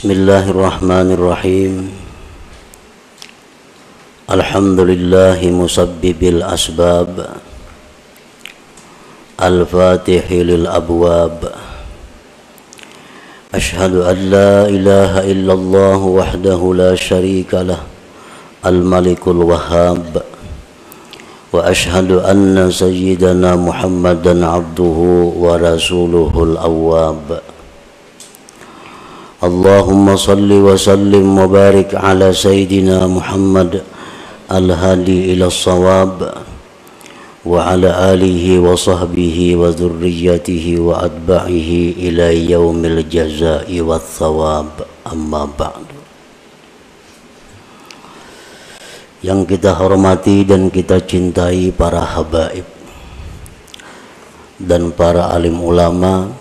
Bismillahirrahmanirrahim. Alhamdulillahi musabbibil asbab, al-fatihi lil abwab. Ashhadu an la ilaha illallah wahdahu la syarika lah, al-malikul wahhab. Wa ashhadu anna sayyidana Muhammadan abduhu wa rasuluhul awwab. Allahumma salli wa sallim wa barik ala sayyidina Muhammad al-hadi ila as-sawab wa ala alihi wa sahbihi wa dhurriyyatihi wa atba'ihi ila yaumil jazaa'i wa thawab. Amma ba'du. Yang kita hormati dan kita cintai para habaib dan para alim ulama,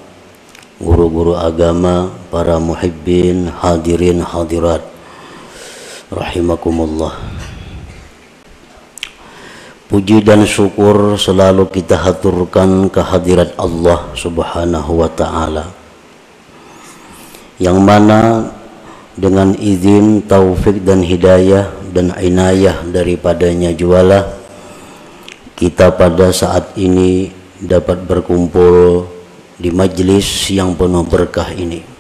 guru-guru agama, para muhibbin, hadirin hadirat rahimakumullah. Puji dan syukur selalu kita haturkan kehadirat Allah Subhanahu wa ta'ala, yang mana dengan izin, taufik dan hidayah dan inayah daripadanya jualah kita pada saat ini dapat berkumpul di majlis yang penuh berkah ini.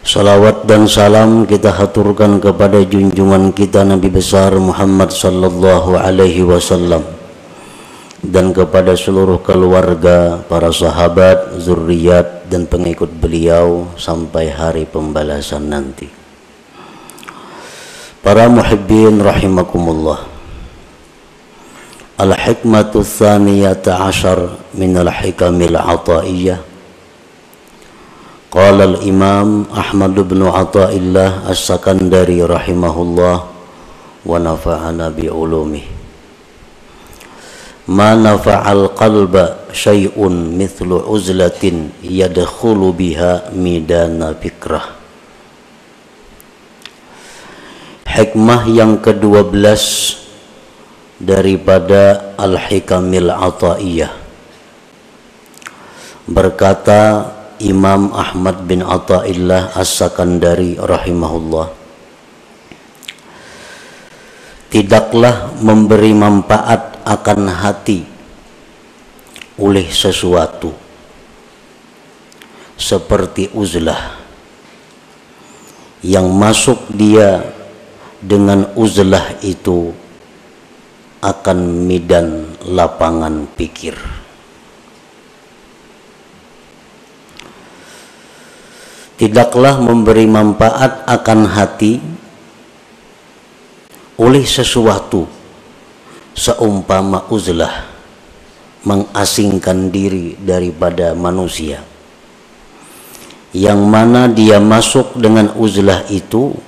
Salawat dan salam kita haturkan kepada junjungan kita Nabi besar Muhammad sallallahu alaihi wasallam dan kepada seluruh keluarga, para sahabat, zuriat dan pengikut beliau sampai hari pembalasan nanti. Para muhibbin rahimakumullah. Al-hikmatu tsaniyata asyar min al-hikamil ataiyah. Qala al-imam Ahmad bin Athaillah as-Sakandari rahimahullah wa nafa'ana bi ulumih. Ma nafa'al qalba syai'un mithlu uzlatin yadkhulu biha midana fikrah. Hikmah yang ke-12 daripada Al-Hikamil Ataiyah. Berkata Imam Ahmad bin Athaillah As-Sakandari rahimahullah, tidaklah memberi manfaat akan hati oleh sesuatu seperti uzlah yang masuk dia dengan uzlah itu akan midan lapangan pikir. Tidaklah memberi manfaat akan hati oleh sesuatu seumpama uzlah mengasingkan diri daripada manusia, yang mana dia masuk dengan uzlah itu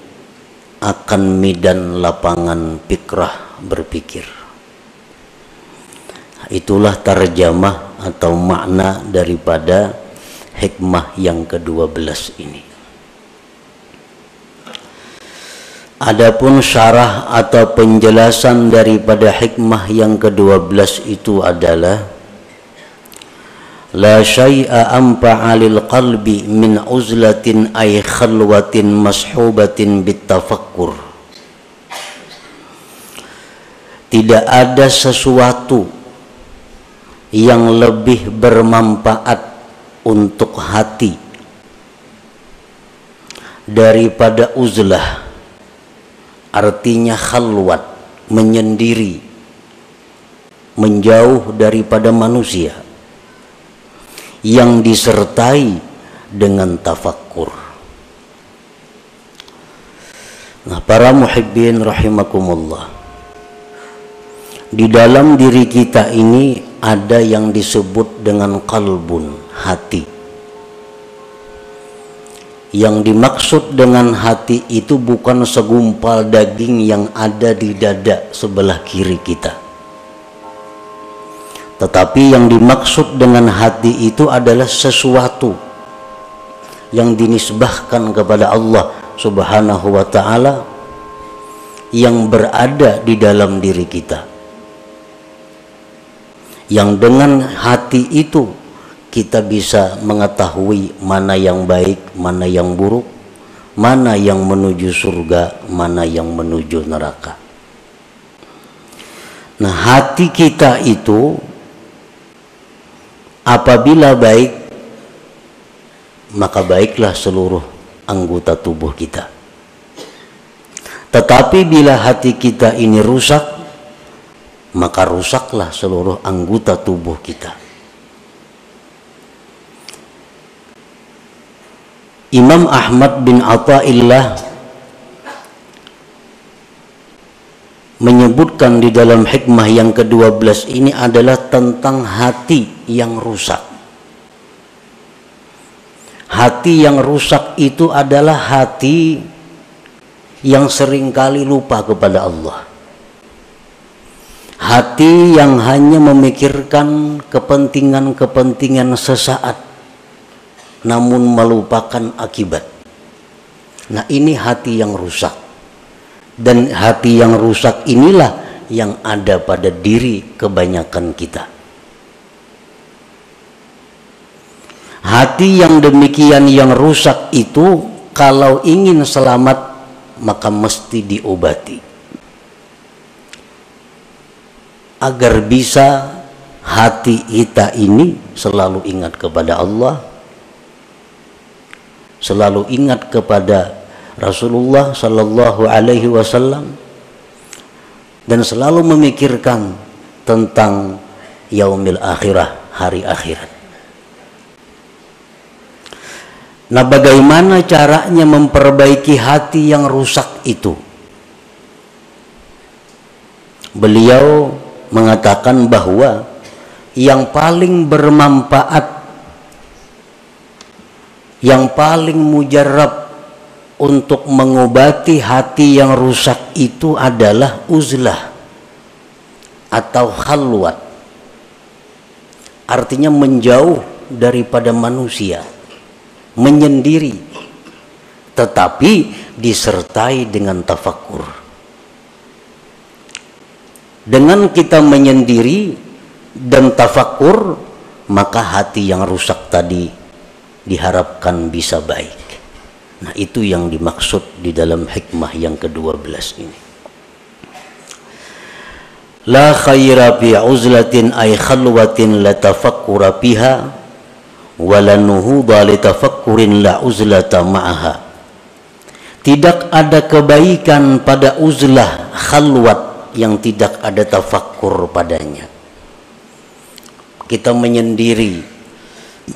akan midan lapangan fikrah, berpikir. Itulah tarjamah atau makna daripada hikmah yang ke-12 ini. Adapun syarah atau penjelasan daripada hikmah yang ke-12 itu adalah la syai'a anfa'a lil qalbi min uzlatin ay khalwatin mashubatin bitafakkur. Tidak ada sesuatu yang lebih bermanfaat untuk hati daripada uzlah, artinya khalwat, menyendiri, menjauh daripada manusia, yang disertai dengan tafakkur. Nah, para muhibbin rahimakumullah, di dalam diri kita ini ada yang disebut dengan qalbun, hati. Yang dimaksud dengan hati itu bukan segumpal daging yang ada di dada sebelah kiri kita, tetapi yang dimaksud dengan hati itu adalah sesuatu yang dinisbahkan kepada Allah Subhanahu wa ta'ala, yang berada di dalam diri kita, yang dengan hati itu kita bisa mengetahui mana yang baik, mana yang buruk, mana yang menuju surga, mana yang menuju neraka. Nah, hati kita itu apabila baik, maka baiklah seluruh anggota tubuh kita. Tetapi bila hati kita ini rusak, maka rusaklah seluruh anggota tubuh kita. Imam Ahmad bin Athaillah menyebutkan di dalam hikmah yang ke-12 ini adalah tentang hati yang rusak. Hati yang rusak itu adalah hati yang seringkali lupa kepada Allah. Hati yang hanya memikirkan kepentingan-kepentingan sesaat, namun melupakan akibat. Nah, ini hati yang rusak. Dan hati yang rusak inilah yang ada pada diri kebanyakan kita. Hati yang demikian yang rusak itu kalau ingin selamat maka mesti diobati. Agar bisa hati kita ini selalu ingat kepada Allah, selalu ingat kepada Rasulullah Sallallahu Alaihi Wasallam, dan selalu memikirkan tentang yaumil akhirah, hari akhirat. Nah, bagaimana caranya memperbaiki hati yang rusak itu? Beliau mengatakan bahwa yang paling bermanfaat, yang paling mujarab untuk mengobati hati yang rusak itu adalah uzlah atau khalwat. Artinya menjauh daripada manusia, menyendiri, tetapi disertai dengan tafakkur. Dengan kita menyendiri dan tafakkur, maka hati yang rusak tadi diharapkan bisa baik. Nah, itu yang dimaksud di dalam hikmah yang ke-12 ini. La khaira fi uzlatin ay khalwatin la tafakkura fiha wa la nuhuda li tafakkurin la uzlata ma'aha. Tidak ada kebaikan pada uzlah khalwat yang tidak ada tafakkur padanya. Kita menyendiri,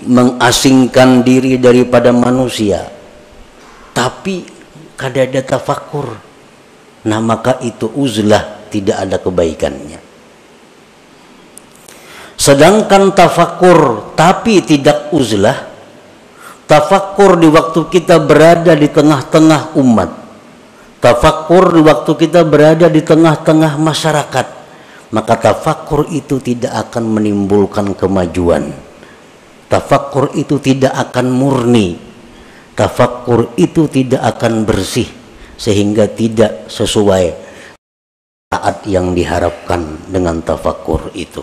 mengasingkan diri daripada manusia, tapi kada ada tafakkur. Nah, maka itu uzlah, tidak ada kebaikannya. Sedangkan tafakkur tapi tidak uzlah, tafakkur di waktu kita berada di tengah-tengah umat, tafakkur di waktu kita berada di tengah-tengah masyarakat, maka tafakkur itu tidak akan menimbulkan kemajuan. Tafakkur itu tidak akan murni. Tafakkur itu tidak akan bersih, sehingga tidak sesuai saat yang diharapkan dengan tafakkur itu.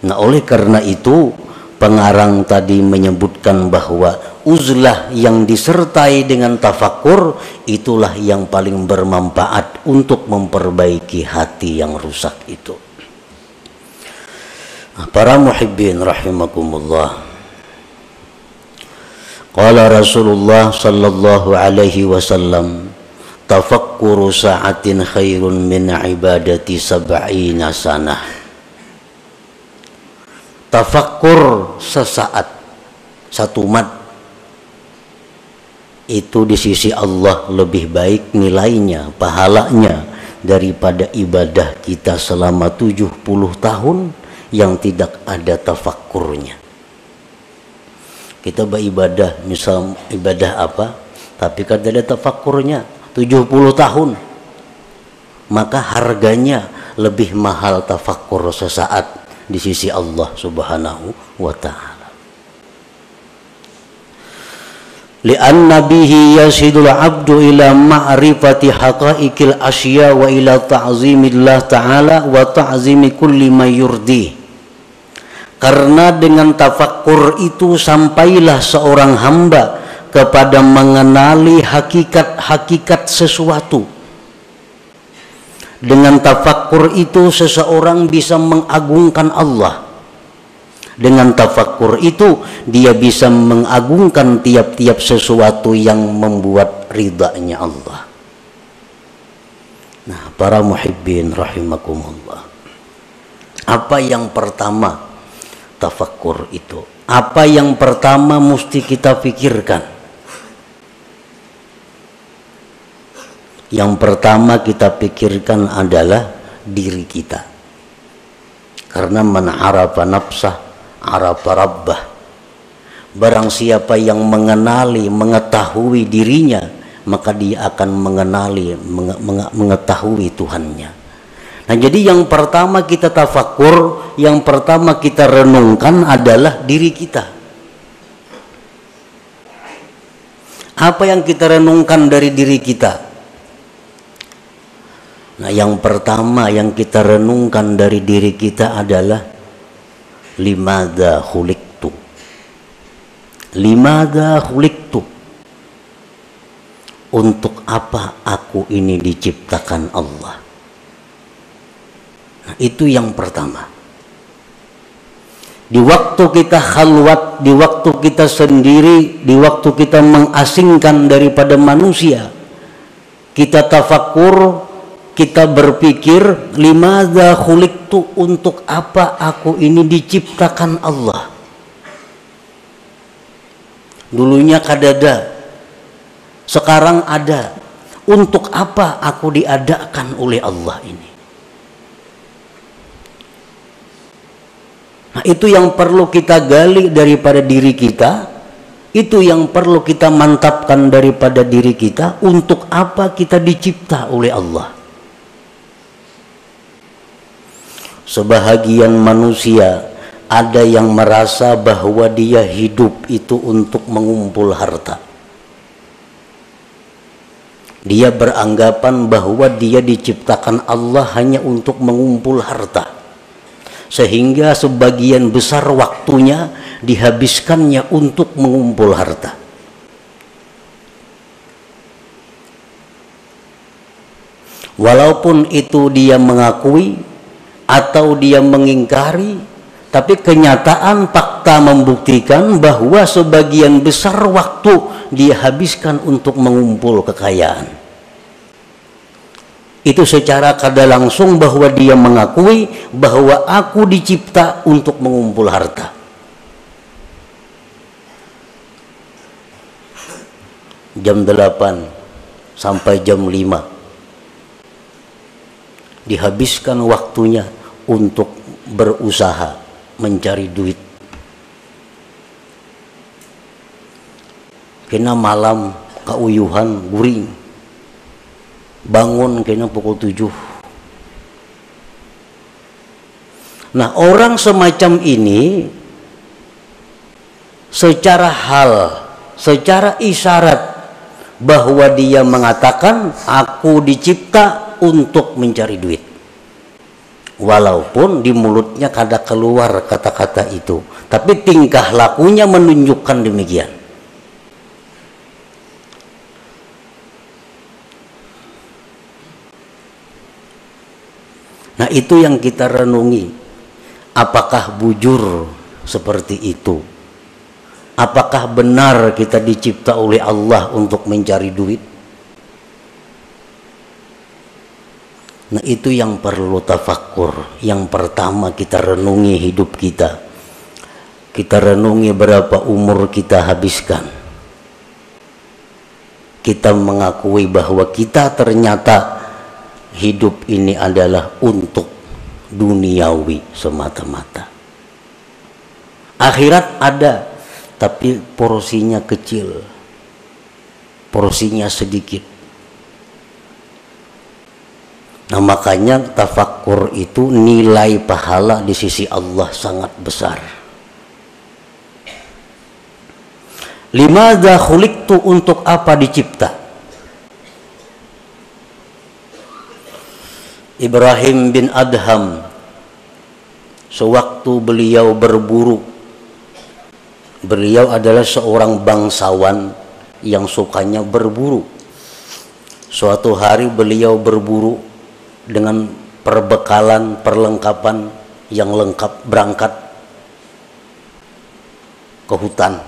Nah, oleh karena itu pengarang tadi menyebutkan bahwa uzlah yang disertai dengan tafakkur itulah yang paling bermanfaat untuk memperbaiki hati yang rusak itu. Nah, para muhibbin rahimakumullah, qala Rasulullah sallallahu alaihi wasallam, tafakkuru sa'atin khairun min ibadati sab'ina sanah. Tafakkur sesaat, satu mat, itu di sisi Allah lebih baik nilainya, pahalanya daripada ibadah kita selama 70 tahun yang tidak ada tafakkurnya. Kita beribadah, misal ibadah apa, tapi kada ada tafakkurnya 70 tahun, maka harganya lebih mahal tafakkur sesaat di sisi Allah Subhanahu wa ta'ala. Li'anna bihi yasidul abdu ila ma'rifati haqa'iqil asya wa ila ta'zimillah ta'ala wa ta'zimi kulli ma yurdi. Karena dengan tafakkur itu sampailah seorang hamba kepada mengenali hakikat-hakikat sesuatu. Dengan tafakkur itu seseorang bisa mengagungkan Allah. Dengan tafakkur itu dia bisa mengagungkan tiap-tiap sesuatu yang membuat ridhanya Allah. Nah, para muhibbin rahimakumullah. Apa yang pertama tafakkur itu? Apa yang pertama mesti kita pikirkan? Yang pertama kita pikirkan adalah diri kita. Karena man arafa nafsah arafa rabbah. Barang siapa yang mengenali, mengetahui dirinya, maka dia akan mengetahui Tuhannya. Nah, jadi yang pertama kita tafakkur, yang pertama kita renungkan adalah diri kita. Apa yang kita renungkan dari diri kita? Nah, yang pertama yang kita renungkan dari diri kita adalah limadza khuliqtu. Limadza khuliqtu. Untuk apa aku ini diciptakan Allah? Nah, itu yang pertama. Di waktu kita khalwat, di waktu kita sendiri, di waktu kita mengasingkan daripada manusia, kita tafakkur, kita berpikir, limadza khuliqtu, untuk apa aku ini diciptakan Allah? Dulunya kadada, sekarang ada. Untuk apa aku diadakan oleh Allah ini? Nah, itu yang perlu kita gali daripada diri kita. Itu yang perlu kita mantapkan daripada diri kita. Untuk apa kita dicipta oleh Allah? Sebahagian manusia ada yang merasa bahwa dia hidup itu untuk mengumpul harta. Dia beranggapan bahwa dia diciptakan Allah hanya untuk mengumpul harta. Sehingga sebagian besar waktunya dihabiskannya untuk mengumpul harta. Walaupun itu dia mengakui atau dia mengingkari, tapi kenyataan fakta membuktikan bahwa sebagian besar waktu dia habiskan untuk mengumpul kekayaan. Itu secara kada langsung bahwa dia mengakui bahwa aku dicipta untuk mengumpul harta. Jam 8 sampai jam 5 dihabiskan waktunya untuk berusaha mencari duit. Kena malam kauyuhan guring, bangun kena pukul 7. Nah, orang semacam ini secara hal, secara isyarat bahwa dia mengatakan aku dicipta untuk mencari duit. Walaupun di mulutnya kada keluar kata-kata itu, tapi tingkah lakunya menunjukkan demikian. Nah, itu yang kita renungi. Apakah bujur seperti itu? Apakah benar kita dicipta oleh Allah untuk mencari duit? Nah, itu yang perlu tafakkur. Yang pertama kita renungi hidup kita. Kita renungi berapa umur kita habiskan. Kita mengakui bahwa kita ternyata hidup ini adalah untuk duniawi semata-mata. Akhirat ada, tapi porsinya kecil, porsinya sedikit. Nah, makanya tafakkur itu nilai pahala di sisi Allah sangat besar. Limadza khuliqtu, untuk apa dicipta? Ibrahim bin Adham sewaktu sewaktu beliau berburu. Beliau adalah seorang bangsawan yang sukanya berburu. Suatu hari beliau berburu dengan perbekalan, perlengkapan yang lengkap, berangkat ke hutan.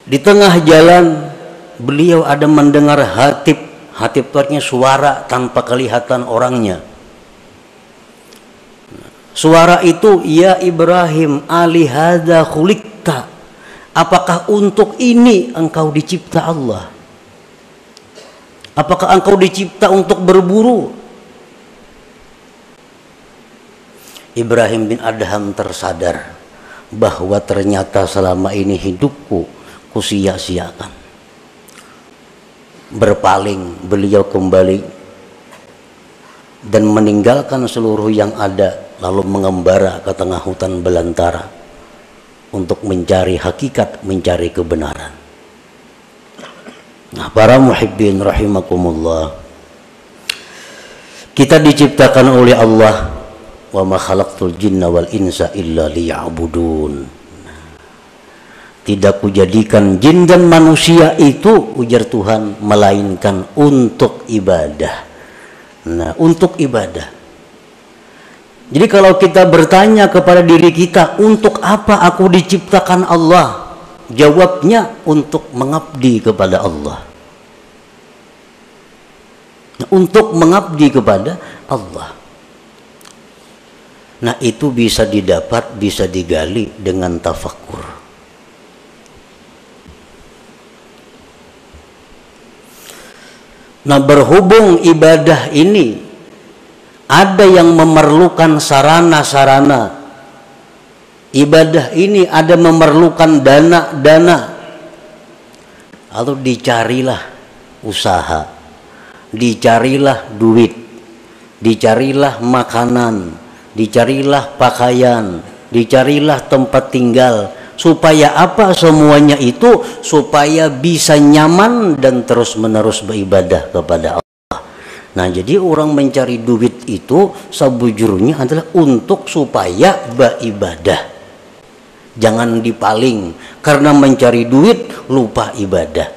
Di tengah jalan beliau ada mendengar hatib. Hatib itu artinya suara tanpa kelihatan orangnya. Suara itu, ya Ibrahim, alihada khuliqta, apakah untuk ini engkau dicipta Allah? Apakah engkau dicipta untuk berburu? Ibrahim bin Adham tersadar bahwa ternyata selama ini hidupku kusia-siakan. Berpaling beliau kembali dan meninggalkan seluruh yang ada, lalu mengembara ke tengah hutan belantara untuk mencari hakikat, mencari kebenaran. Nah, para muhibbin rahimakumullah, kita diciptakan oleh Allah, wa ma khalaqtul jinna wal insa illa liya'budun. Tidak kujadikan jin dan manusia itu, ujar Tuhan, melainkan untuk ibadah. Nah, untuk ibadah. Jadi kalau kita bertanya kepada diri kita, untuk apa aku diciptakan Allah? Jawabnya, untuk mengabdi kepada Allah. Nah, untuk mengabdi kepada Allah. Nah, itu bisa didapat, bisa digali dengan tafakkur. Nah, berhubung ibadah ini ada yang memerlukan sarana-sarana, ibadah ini ada memerlukan dana-dana, lalu dicarilah usaha, dicarilah duit, dicarilah makanan, dicarilah pakaian, dicarilah tempat tinggal. Supaya apa semuanya itu? Supaya bisa nyaman dan terus-menerus beribadah kepada Allah. Nah, jadi orang mencari duit itu sebujurnya adalah untuk supaya beribadah. Jangan dipaling karena mencari duit lupa ibadah.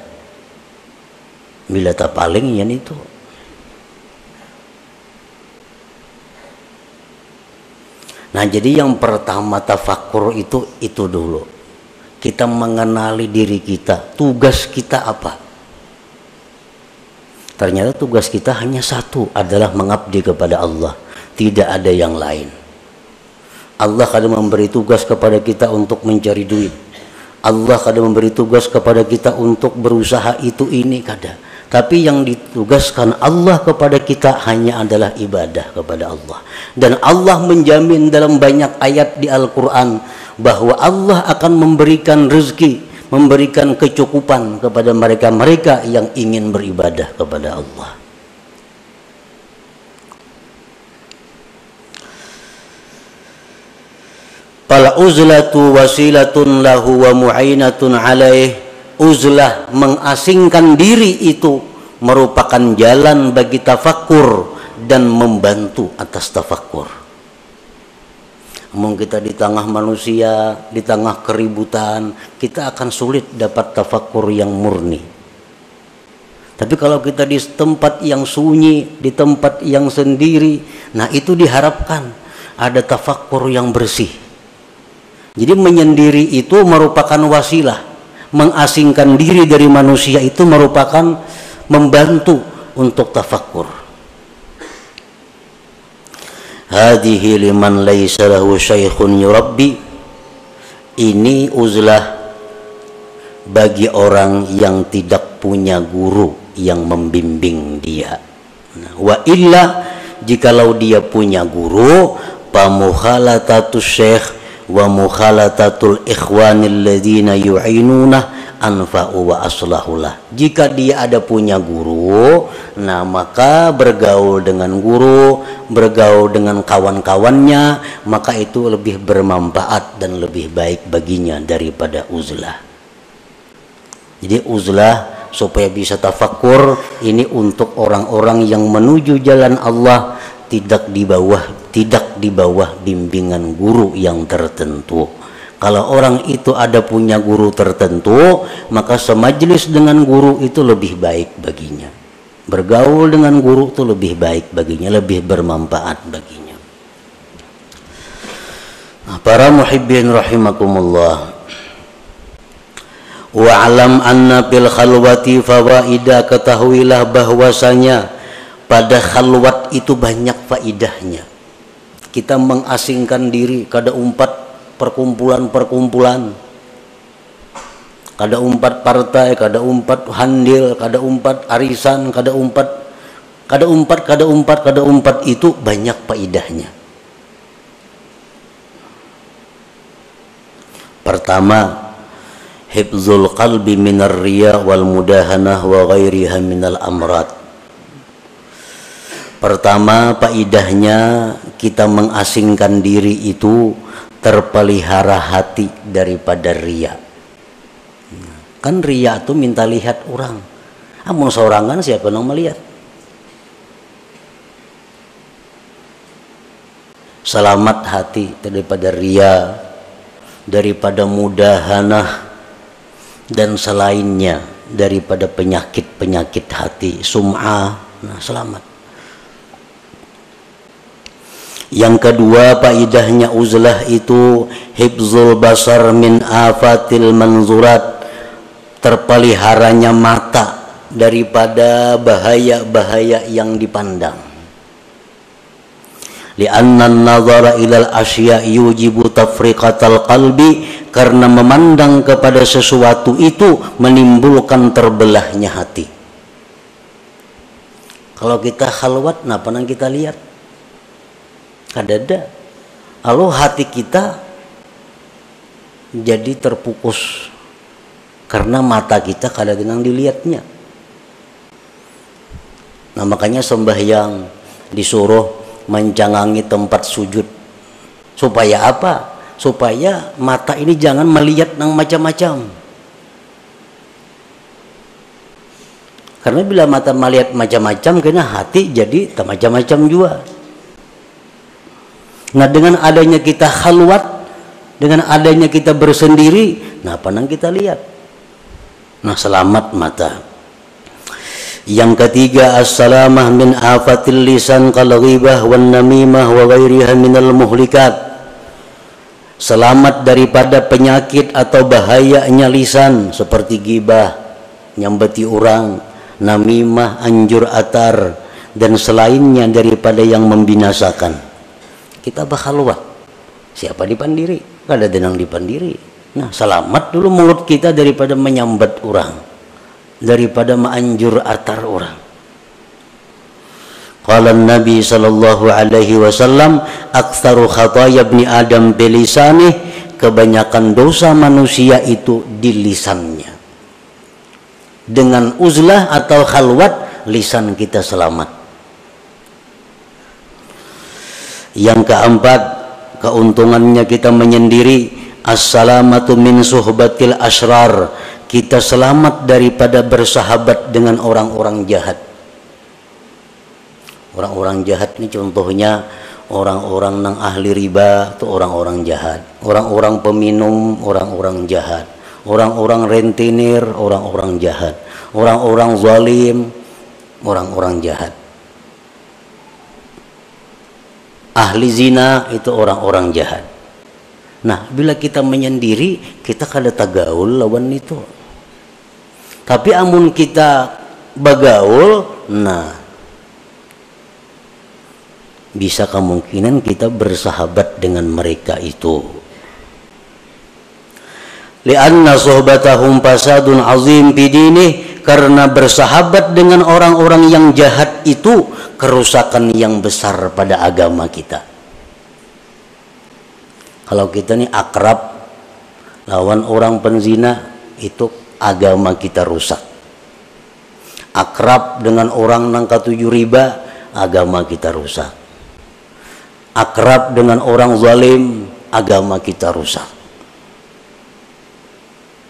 Bila tak paling ya itu. Nah, jadi yang pertama tafakkur itu dulu. Kita mengenali diri kita, tugas kita apa? Ternyata tugas kita hanya satu, adalah mengabdi kepada Allah. Tidak ada yang lain. Allah kadang memberi tugas kepada kita untuk mencari duit. Allah kadang memberi tugas kepada kita untuk berusaha itu ini kadang. Tapi yang ditugaskan Allah kepada kita hanya adalah ibadah kepada Allah. Dan Allah menjamin dalam banyak ayat di Al-Quran bahwa Allah akan memberikan rezeki, memberikan kecukupan kepada mereka-mereka yang ingin beribadah kepada Allah. Fal uzlatu wasilatun lahu wa mu'inatun alaih. Uzlah, mengasingkan diri, itu merupakan jalan bagi tafakkur dan membantu atas tafakkur. Namun kita di tengah manusia, di tengah keributan, kita akan sulit dapat tafakkur yang murni. Tapi kalau kita di tempat yang sunyi, di tempat yang sendiri, nah itu diharapkan ada tafakkur yang bersih. Jadi menyendiri itu merupakan wasilah. Mengasingkan diri dari manusia itu merupakan membantu untuk tafakkur. Hadhihi liman laisa lahu syaikhun yurabbi. Ini uzlah bagi orang yang tidak punya guru yang membimbing dia. Wa illa, jikalau dia punya guru, pamukhalatatus syekh wa mukhalatatul ikhwanil ladzina yu'inuna anfa'u wa aslahulah. Jika dia ada punya guru, nah maka bergaul dengan guru, bergaul dengan kawan-kawannya, maka itu lebih bermanfaat dan lebih baik baginya daripada uzlah. Jadi uzlah supaya bisa tafakkur ini untuk orang-orang yang menuju jalan Allah, tidak di bawah bimbingan guru yang tertentu. Kalau orang itu ada punya guru tertentu, maka semajlis dengan guru itu lebih baik baginya. Bergaul dengan guru itu lebih baik baginya, lebih bermanfaat baginya. Nah, para muhibbin rahimakumullah. Wa'alam anna fil khalwati fawaida, ketahuilah bahwasanya pada khalwat itu banyak faidahnya. Kita mengasingkan diri, kada umpat perkumpulan-perkumpulan, kada umpat partai, kada umpat handil, kada umpat arisan, kada umpat itu banyak faidahnya. Pertama, hifzul qalbi minar riya wal mudahanah wa ghairiha minal amrad. Pertama, faidahnya kita mengasingkan diri itu terpelihara hati daripada riya. Kan riya itu minta lihat orang. Amun seorangan siapa yang melihat? Selamat hati daripada riya, daripada mudahanah dan selainnya daripada penyakit-penyakit hati, sum'ah. Nah, selamat. Yang kedua, faidahnya uzlah itu hifzul basar min afatil manzurat, terpeliharanya mata daripada bahaya-bahaya yang dipandang. Li'anna an-nazara ilal asya' yujibu tafriqatal qalbi, karena memandang kepada sesuatu itu menimbulkan terbelahnya hati. Kalau kita khalwat, apa yang kita lihat? Kadada. Lalu hati kita jadi terpukus karena mata kita kadang-kadang dilihatnya. Nah, makanya sembahyang disuruh menjangangi tempat sujud. Supaya apa? Supaya mata ini jangan melihat yang macam-macam. Karena bila mata melihat macam-macam, kena hati jadi macam-macam juga. Nah, dengan adanya kita khalwat, dengan adanya kita bersendiri, nah apa yang kita lihat? Nah, selamat mata. Yang ketiga, as-salamah min afatil lisan kal ghibah wan namimah wa ghairiha minal muhlikat. Selamat daripada penyakit atau bahayanya lisan seperti ghibah, nyambeti orang, namimah, anjur atar, dan selainnya daripada yang membinasakan. Kita bakhalwat, siapa dipandiri? Kada denang dipandiri. Nah, selamat dulu mulut kita daripada menyambat orang, daripada menganjur atar orang. Qala Nabi sallallahu alaihi wasallam, aktsaru khataya ibni Adam bilisanih, kebanyakan dosa manusia itu di lisannya. Dengan uzlah atau khalwat, lisan kita selamat. Yang keempat, keuntungannya kita menyendiri, as-salamatu min suhbatil asrar, kita selamat daripada bersahabat dengan orang-orang jahat. Orang-orang jahat ini contohnya orang-orang nang ahli riba itu orang-orang jahat, orang-orang peminum, orang-orang jahat, orang-orang rentenir, orang-orang jahat, orang-orang zalim, orang-orang jahat. Ahli zina itu orang-orang jahat. Nah, bila kita menyendiri, kita kada tagaul lawan itu. Tapi amun kita bagaul, nah bisa kemungkinan kita bersahabat dengan mereka itu. Li'anna suhbatahum fasadun azim bidinih, karena bersahabat dengan orang-orang yang jahat itu kerusakan yang besar pada agama kita. Kalau kita nih akrab lawan orang penzina, itu agama kita rusak. Akrab dengan orang nang katuju riba, agama kita rusak. Akrab dengan orang zalim, agama kita rusak.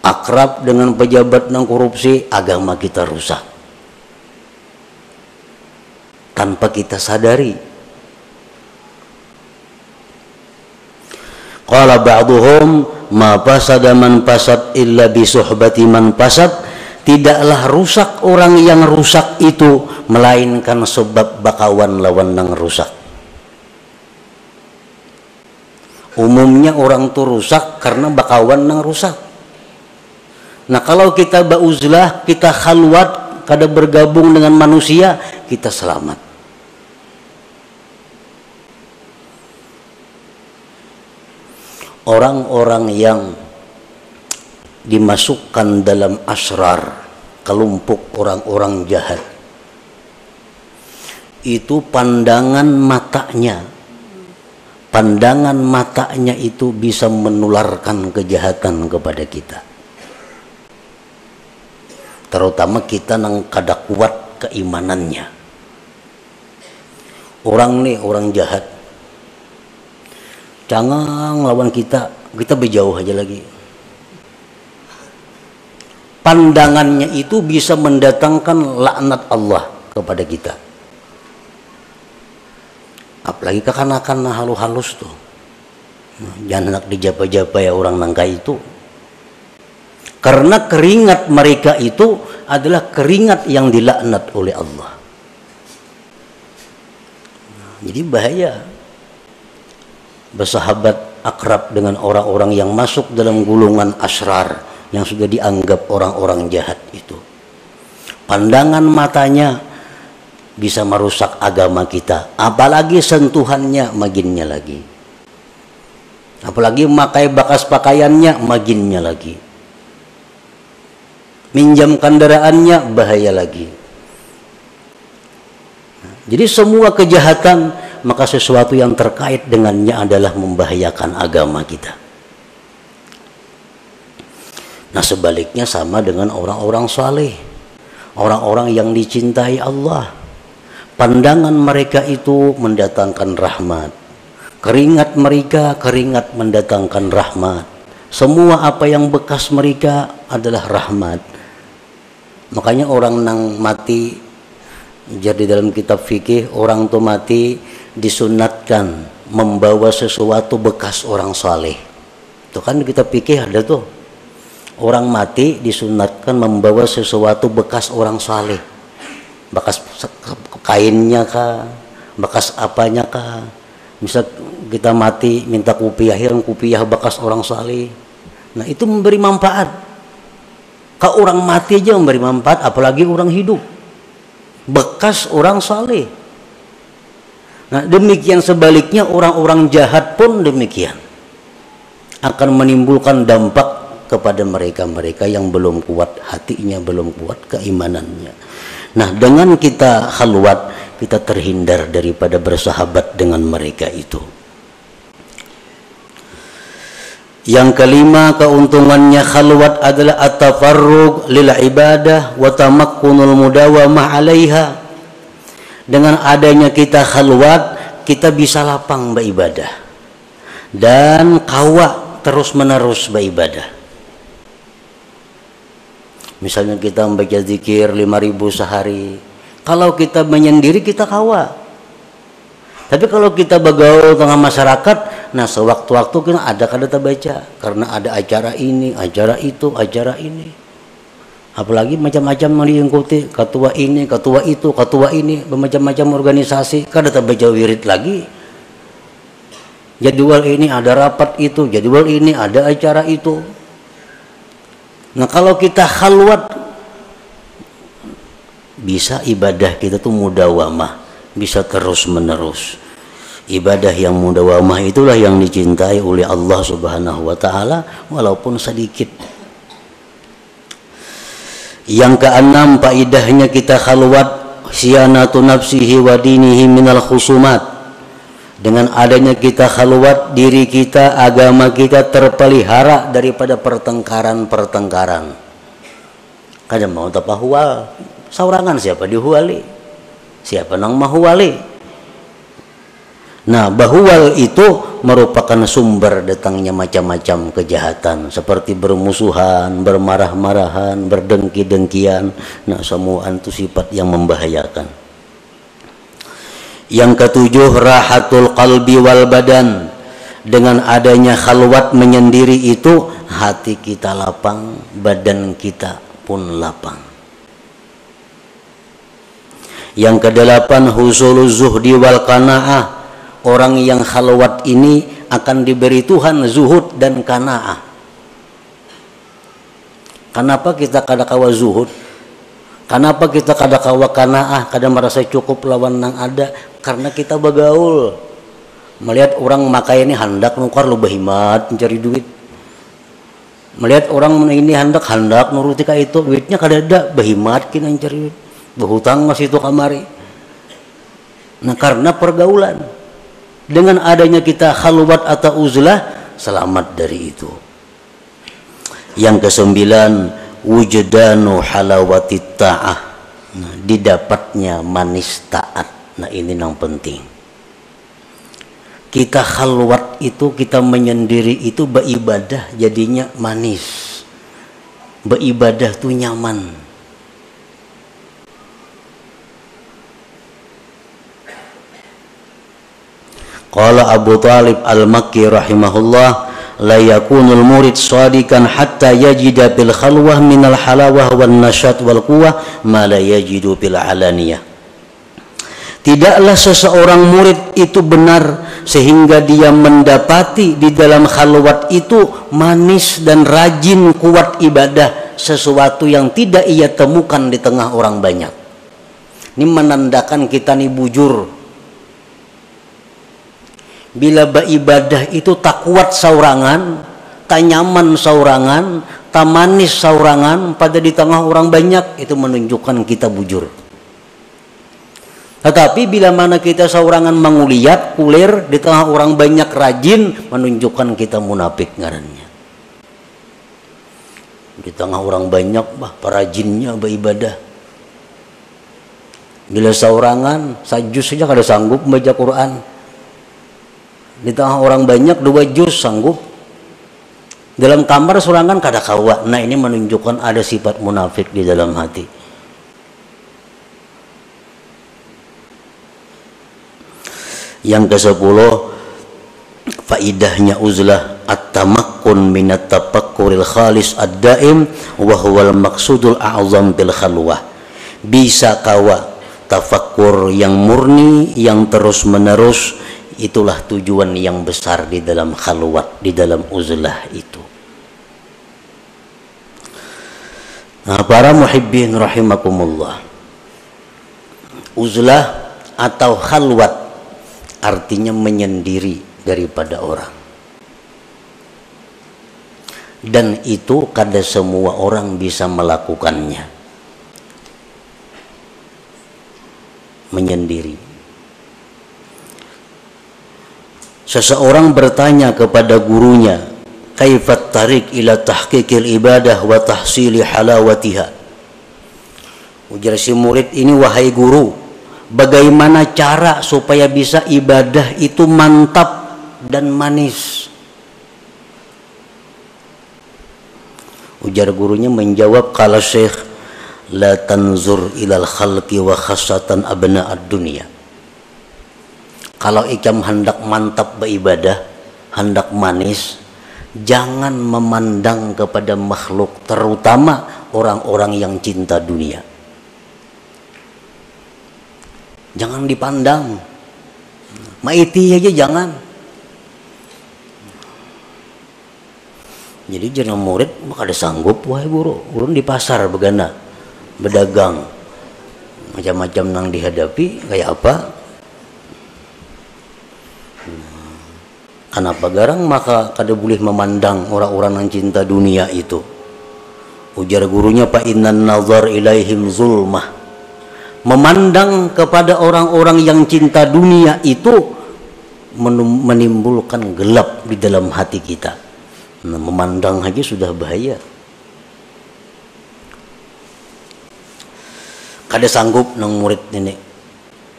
Akrab dengan pejabat nang korupsi, agama kita rusak. Tanpa kita sadari, Qala ba'duhum ma fasada man fasad illa bi suhbati man fasad. Tidaklah rusak orang yang rusak itu melainkan sebab bakawan lawan nang rusak. Umumnya orang tuh rusak karena bakawan nang rusak. Nah kalau kita ba'uzlah, kita khalwat, kada bergabung dengan manusia, kita selamat. Orang-orang yang dimasukkan dalam asrar, kelompok orang-orang jahat, itu pandangan matanya itu bisa menularkan kejahatan kepada kita, terutama kita nang kada kuat keimanannya. Orang nih, orang jahat, jangan lawan kita berjauh aja lagi. Pandangannya itu bisa mendatangkan laknat Allah kepada kita. Apalagi kekanakan halus-halus tuh. Jangan nak dijapa-japa ya orang nangka itu. Karena keringat mereka itu adalah keringat yang dilaknat oleh Allah. Jadi bahaya bersahabat akrab dengan orang-orang yang masuk dalam gulungan asrar, yang sudah dianggap orang-orang jahat itu. Pandangan matanya bisa merusak agama kita, apalagi sentuhannya maginnya lagi, apalagi memakai bekas pakaiannya maginnya lagi, minjam kendaraannya bahaya lagi. Jadi semua kejahatan, maka sesuatu yang terkait dengannya adalah membahayakan agama kita. Nah sebaliknya sama dengan orang-orang saleh, orang-orang yang dicintai Allah. Pandangan mereka itu mendatangkan rahmat. Keringat mereka, keringat mendatangkan rahmat. Semua apa yang bekas mereka adalah rahmat. Makanya orang nang mati, jadi dalam kitab fikih, orang tuh mati disunatkan membawa sesuatu bekas orang saleh. Itu kan kitab fikih ada tuh. Orang mati disunatkan membawa sesuatu bekas orang saleh, bekas kainnya kah, bekas apanya kah. Misal kita mati minta kupiah, kupiah bekas orang saleh. Nah itu memberi manfaat. Kalau orang mati aja memberi manfaat, apalagi orang hidup, bekas orang saleh. Nah demikian sebaliknya orang-orang jahat pun demikian, akan menimbulkan dampak kepada mereka-mereka yang belum kuat hatinya, belum kuat keimanannya. Nah dengan kita khalwat, kita terhindar daripada bersahabat dengan mereka itu. Yang kelima, keuntungannya khalwat adalah at-tafarrug lil ibadah wa tamakkunul mudawamah 'alaiha. Dengan adanya kita khalwat, kita bisa lapang beribadah dan kawa terus-menerus beribadah. Misalnya kita membaca zikir 5.000 sehari. Kalau kita menyendiri kita kawa. Tapi kalau kita bergaul dengan masyarakat, nah sewaktu-waktu kita ada kada baca, karena ada acara ini, acara itu, acara ini. Apalagi macam-macam yang diikuti, ketua ini, ketua itu, ketua ini, bermacam-macam organisasi, kada baca wirid lagi. Jadwal ini ada rapat itu, jadwal ini ada acara itu. Nah kalau kita khalwat, bisa ibadah kita tuh mudawamah, bisa terus menerus. Ibadah yang mudawamah itulah yang dicintai oleh Allah Subhanahu wa Ta'ala, walaupun sedikit. Yang keenam, faidahnya kita khalwat, siyanatu nafsihi wa dinihi minal khusumat. Dengan adanya kita khalwat, diri kita, agama kita terpelihara daripada pertengkaran-pertengkaran. Kada mau tapahual, saurangan siapa dihuali, siapa nang mahuali. Nah, bahual itu merupakan sumber datangnya macam-macam kejahatan, seperti bermusuhan, bermarah-marahan, berdengki-dengkian. Nah, semua itu sifat yang membahayakan. Yang ketujuh, rahatul qalbi wal badan. Dengan adanya khalwat menyendiri itu, hati kita lapang, badan kita pun lapang. Yang kedelapan, husulul zuhdi wal qanaah. Orang yang khalwat ini akan diberi Tuhan zuhud dan qanaah. Kenapa kita kadakawa zuhud? Kenapa kita kadakawa qanaah? Kada merasa cukup lawan nang ada? Karena kita bagaul. Melihat orang makai ini hendak nukar lu behimat mencari duit. Melihat orang ini hendak nuruti ka itu, duitnya kada ada, behimat kina mencari duit. Berhutang masih itu kamari. Nah, karena pergaulan. Dengan adanya kita khalwat atau uzlah, selamat dari itu. Yang kesembilan, wujdanu halawatit ta'ah. Nah, didapatnya manis taat. Nah, ini yang penting. Kita khalwat itu, kita menyendiri itu beribadah jadinya manis. Beribadah tuh nyaman. Qala Abu Talib Al-Makki rahimahullah, la yakunul murid shadikan hatta yajida bil khalwah minal halawah wan nasyat wal quwwah ma la yajidu bil alaniyah. Tidaklah seseorang murid itu benar sehingga dia mendapati di dalam khalwat itu manis dan rajin kuat ibadah, sesuatu yang tidak ia temukan di tengah orang banyak. Ini menandakan kita nih bujur. Bila beribadah itu tak kuat saurangan, tak nyaman saurangan, tak manis saurangan pada di tengah orang banyak, itu menunjukkan kita bujur. Tetapi bila mana kita saurangan menguliat, kulir di tengah orang banyak rajin, menunjukkan kita munafik ngarannya. Di tengah orang banyak, perajinnya beribadah. Bila saurangan, sajus saja kada sanggup membaca Quran. Di tengah orang banyak 2 juz sanggup. Dalam kamar saurangan kada kawa. Nah, ini menunjukkan ada sifat munafik di dalam hati. Yang ke-10, faidahnya uzlah at-tamakkun minat tafakkuril khalis ad-daim wa huwal maqsudul a'zam bil khalwah. Bisa kawa tafakkur yang murni, yang terus-menerus, itulah tujuan yang besar di dalam khalwat, di dalam uzlah itu. Nah, para muhibbin rahimakumullah, uzlah atau khalwat artinya menyendiri daripada orang. Dan itu kada semua orang bisa melakukannya. Menyendiri. Seseorang bertanya kepada gurunya, kaifat tarik ila tahqiqil ibadah wa tahsili halawatiha. Ujar si murid ini, wahai guru, bagaimana cara supaya bisa ibadah itu mantap dan manis? Ujar gurunya menjawab, qala syekh, la tanzur ilal khalqi wa khassatan abna'ad dunya. Kalau ikam hendak mantap beribadah, hendak manis, jangan memandang kepada makhluk, terutama orang-orang yang cinta dunia. Jangan dipandang, maiti aja jangan. Jadi jangan murid maka ada sanggup, wahai guru, guru di pasar begana, berdagang, macam-macam nang dihadapi kayak apa? Kenapa garang maka kada boleh memandang orang-orang yang cinta dunia itu. Ujar gurunya, fa innan nazar ilaihim zulmah. Memandang kepada orang-orang yang cinta dunia itu menimbulkan gelap di dalam hati kita. Nah, memandang aja sudah bahaya. Kada sanggup nang murid ini.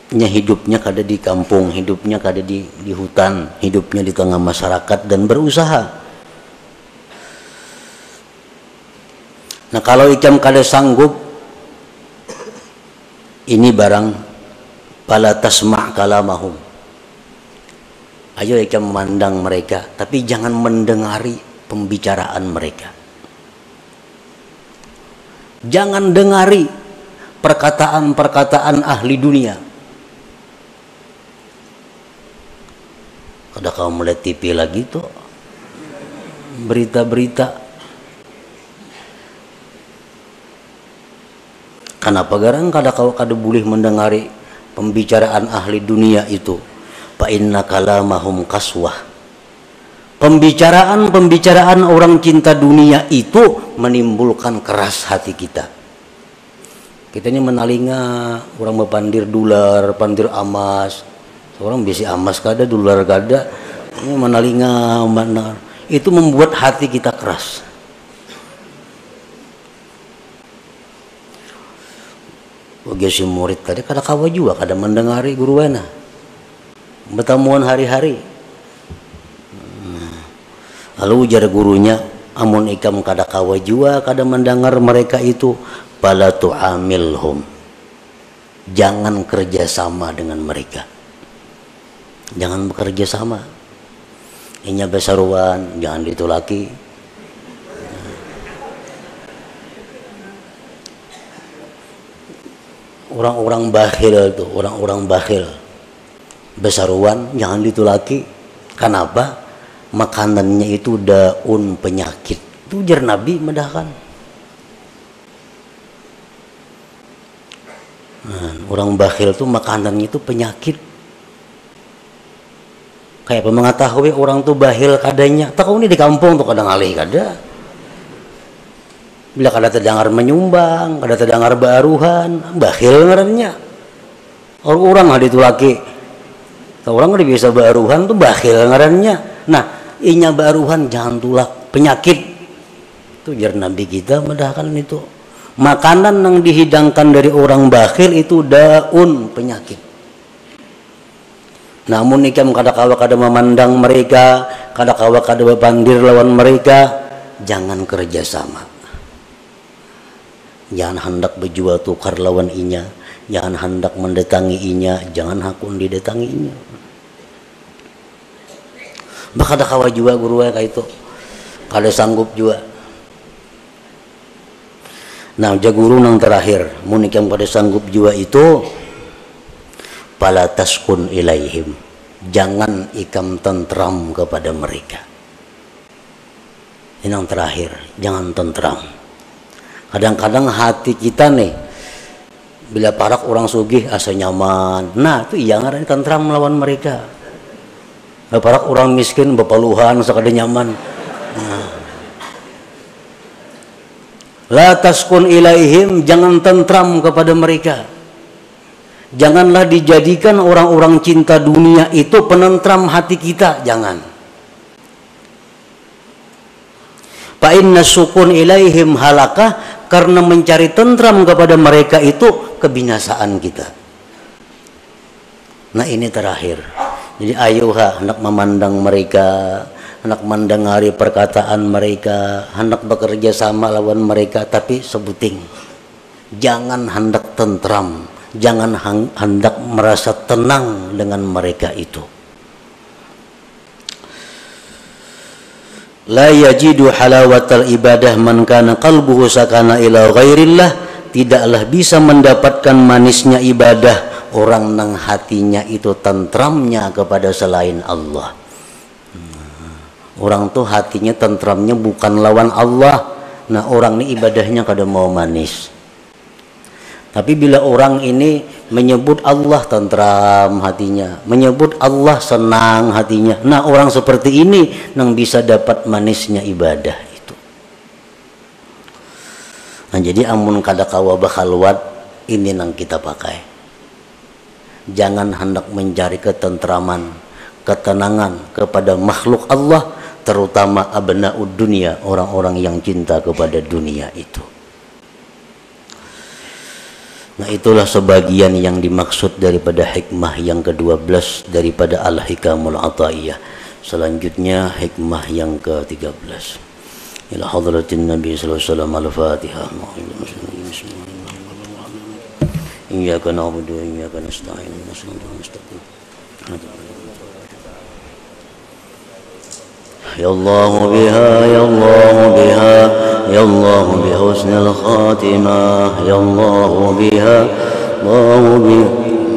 Hidupnya kada di kampung, hidupnya kada di hutan, hidupnya di tengah masyarakat dan berusaha. Nah, kalau ikam kada sanggup, ini barang pala tasma' kalamahum. Ayo kita memandang mereka, tapi jangan mendengari pembicaraan mereka. Jangan dengari perkataan-perkataan ahli dunia. Kada kau melihat TV lagi tuh, berita-berita. Kenapa garang kada kau kada boleh mendengari pembicaraan ahli dunia itu? Fa inna kalamahum kaswah. Pembicaraan orang cinta dunia itu menimbulkan keras hati kita. Kita ini menalinga orang mepandir dolar, pandir emas. Orang biasa emas kada, dolar kada. Ini menalinga, itu membuat hati kita keras. Bagi si murid tadi kada kawa juga kada mendengari guru wana. Bertemuan hari-hari. Lalu ujar gurunya, amun ikam kada kawa jua kada mendengar mereka itu, fala tu'amilhum. Jangan kerjasama dengan mereka. Jangan bekerja sama. Inya besaruan, jangan ditulaki. Orang-orang bakhil tuh, orang-orang bakhil. Besaruan, jangan ditulaki. Kenapa? Makanannya itu daun penyakit. Itu ujar Nabi medahkan. Orang bakhil tuh makanannya itu penyakit. Kayak apa mengetahui orang tuh bakhil kadanya. Tak kau ini di kampung tuh kadang alih kada. Bila kada terdengar menyumbang, kada terdengar baruhan, bakhil ngarannya. Orang ada itu laki. Orang udah biasa baruhan tuh bakhil ngarannya. Nah, inya baruhan jangan tulak penyakit. Itu jar Nabi kita medahkan itu. Makanan yang dihidangkan dari orang bakhil itu daun penyakit. Namun ikam kada kawa kada memandang mereka, kada kawa kada berpandir lawan mereka, jangan kerjasama. Jangan hendak berjual tukar lawan inya, jangan hendak mendatangi inya, jangan hakun didatangi inya. Bah kada kawa juga guru kayak itu, kada sanggup juga. Nah, jaguru nang terakhir, mun ikam kada sanggup juga itu, fala taskun ilaihim. Jangan ikam tentram kepada mereka. Ini yang terakhir, jangan tentram. Kadang-kadang hati kita nih, bila parak orang sugih asa nyaman. Nah, itu iya ngaran tentram melawan mereka. Bila parak orang miskin bepaluhan sakada nyaman. Nah. La taskun ilaihim, jangan tentram kepada mereka. Janganlah dijadikan orang-orang cinta dunia itu penentram hati kita, jangan. Fa inna sukun ilaihim halakah, karena mencari tentram kepada mereka itu kebinasaan kita. Nah, ini terakhir. Jadi ayuha hendak memandang mereka, hendak mendengari perkataan mereka, hendak bekerja sama lawan mereka, tapi sebuting. Jangan hendak tentram. Jangan hendak merasa tenang dengan mereka itu. La yajidu halawatal ibadah man kana qalbuhu sakana ila ghairillah. Tidaklah bisa mendapatkan manisnya ibadah orang nang hatinya itu tentramnya kepada selain Allah. Orang tuh hatinya tentramnya bukan lawan Allah. Nah, orang ini ibadahnya kada mau manis. Tapi bila orang ini menyebut Allah tentram hatinya, menyebut Allah senang hatinya, nah orang seperti ini yang bisa dapat manisnya ibadah itu. Nah, jadi amun kada kawa bakhalwat, ini yang kita pakai. Jangan hendak mencari ketentraman, ketenangan kepada makhluk Allah, terutama abnaud dunia, orang-orang yang cinta kepada dunia itu. Nah, itulah sebagian yang dimaksud daripada hikmah yang ke-12 daripada Al-Hikamul Ata'iyah. Selanjutnya hikmah yang ke-13. Ila hadratin Nabi sallallahu alaihi wasallam al-Fatihah. Iyyaka na'budu wa iyyaka nasta'in. يا الله بها يا الله بها يا الله بحسن الخاتمة يا الله بها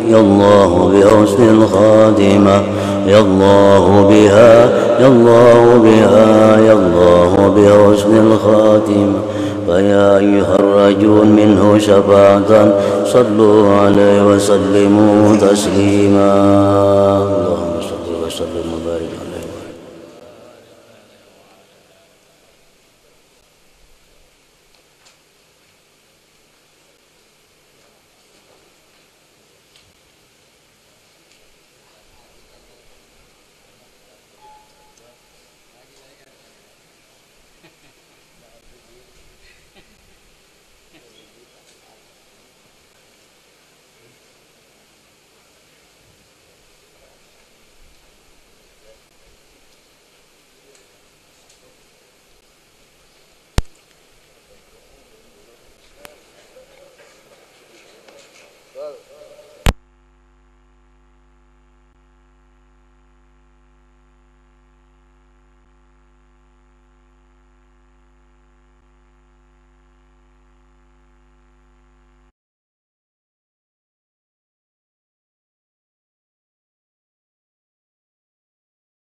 يا الله بحسن الخاتمة يا الله بها يا الله بها يا الله بحسن الخاتمة فيا أيها الرجل منه شفاعة صلوا عليه وسلموا تسليما اللهم صل وسلم